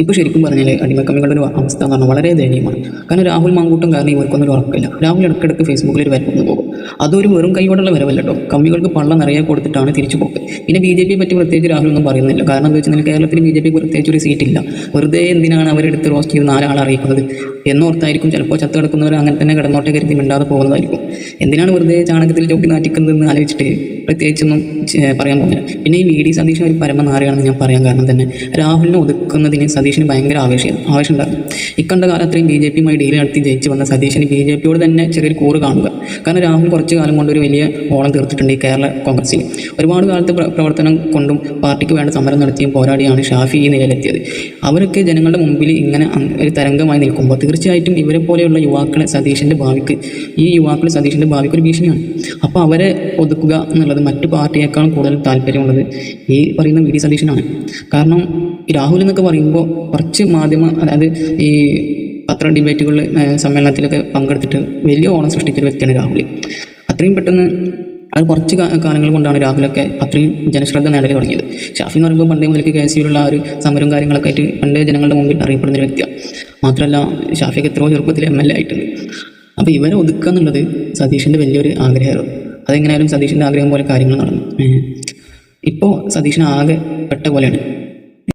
ഇപ്പോൾ ശരിക്കും പറഞ്ഞാൽ അടിമക്കമ്മികളുടെ ഒരു അവസ്ഥ എന്ന് പറഞ്ഞാൽ വളരെ ദയനീയമാണ്. കാരണം രാഹുൽ മാങ്കൂട്ടും കാരണം ഇവർക്കൊന്നും ഒരു ഉറപ്പില്ല. രാഹുൽ ഇടയ്ക്കിടയ്ക്ക് ഫേസ്ബുക്കിൽ ഒരു വരപ്പൊന്ന് പോകും. അതൊരു വെറും കൈയോടുള്ള വരവല്ല കേട്ടോ, കമ്മികൾക്ക് പള്ള നിറയെ കൊടുത്തിട്ടാണ് തിരിച്ചു പോക്ക്. പിന്നെ BJP പറ്റി പ്രത്യേകിച്ച് രാഹുൽ ഒന്നും പറയുന്നില്ല. കാരണം എന്താ വെച്ചാൽ കേരളത്തിൽ BJP പ്രത്യേകിച്ച് ഒരു സീറ്റില്ല. വെറുതെ എന്തിനാണ് അവരെടുത്ത് റോസ്റ്റ് ചെയ്ത് 4 ആളെ അറിയിക്കുന്നത് എന്നോർത്തായിരിക്കും ചിലപ്പോൾ ചത്ത് കിടക്കുന്നവർ അങ്ങനെ തന്നെ കിടന്നോട്ടെ കരുതി മിണ്ടാതെ പോകുന്നതായിരിക്കും. എന്തിനാണ് വെറുതെ ചാണകത്തിൽ ചവിട്ടി നാറ്റിക്കുന്നതെന്ന് ആലോചിച്ചിട്ട് പ്രത്യേകിച്ചൊന്നും പറയാൻ പോകുന്നില്ല. പിന്നെ ഈ VD സതീശൻ ഒരു പരമനാരിയാണെന്ന് ഞാൻ പറയാൻ കാരണം തന്നെ രാഹുലിനെ ഒതുക്കുന്നതിന് സതീശന് ഭയങ്കര ആവേശം ഉണ്ടായിരുന്നു. ഇക്കണ്ട കാലം അത്രയും BJPയുമായി ഡീൽ നടത്തി ജയിച്ച് വന്ന സതീശന് BJPയോട് തന്നെ ചെറിയൊരു കൂറ് കാണുക. കാരണം രാഹുൽ കുറച്ച് കാലം കൊണ്ട് ഒരു വലിയ ഓളം തീർത്തിട്ടുണ്ട് ഈ കേരള കോൺഗ്രസിൽ. ഒരുപാട് കാലത്ത് പ്രവർത്തനം കൊണ്ടും പാർട്ടിക്ക് വേണ്ട സമരം നടത്തിയും പോരാടിയാണ് ഷാഫി ഈ നിലയിലെത്തിയത്. അവരൊക്കെ ജനങ്ങളുടെ മുമ്പിൽ ഇങ്ങനെ ഒരു തരംഗമായി നിൽക്കുമ്പോൾ തീർച്ചയായിട്ടും ഇവരെ പോലെയുള്ള യുവാക്കളെ സതീശൻ്റെ ഭാവിക്ക് ഒരു ഭീഷണിയാണ്. അപ്പോൾ അവരെ ഒതുക്കുക എന്നുള്ളത് മറ്റു പാർട്ടിയേക്കാളും കൂടുതൽ താല്പര്യമുള്ളത് ഈ പറയുന്ന VD സതീശനാണ്. കാരണം രാഹുൽ എന്നൊക്കെ പറയുമ്പോൾ കുറച്ച് അതായത് ഈ പത്ര ഡിബേറ്റുകളിൽ സമ്മേളനത്തിലൊക്കെ പങ്കെടുത്തിട്ട് വലിയ ഓളം സൃഷ്ടിച്ചൊരു വ്യക്തിയാണ് രാഹുൽ. അത്രയും പെട്ടെന്ന് അത് കുറച്ച് കാലങ്ങൾ കൊണ്ടാണ് രാഹുലൊക്കെ അത്രയും ജനശ്രദ്ധ നേടൽ തുടങ്ങിയത്. ഷാഫി എന്ന് പറയുമ്പോൾ പണ്ടേ മുതലേക്ക് KCയിലുള്ള ആ ഒരു സമരവും കാര്യങ്ങളൊക്കെ ആയിട്ട് പണ്ടേ ജനങ്ങളുടെ മുമ്പിൽ അറിയപ്പെടുന്ന ഒരു വ്യക്തിയാണ്. മാത്രമല്ല ഷാഫിയൊക്കെ എത്രയോ ചെറുപ്പത്തിൽ MLA ആയിട്ടുണ്ട്. അപ്പോൾ ഇവരെ ഒതുക്കുക എന്നുള്ളത് സതീഷിൻ്റെ വലിയൊരു ആഗ്രഹമായിരുന്നു. അതെങ്ങനെയായാലും സതീഷിൻ്റെ ആഗ്രഹം പോലെ കാര്യങ്ങൾ നടന്നു. ഇപ്പോൾ സതീഷിന് ആകെ പെട്ട പോലെയാണ്.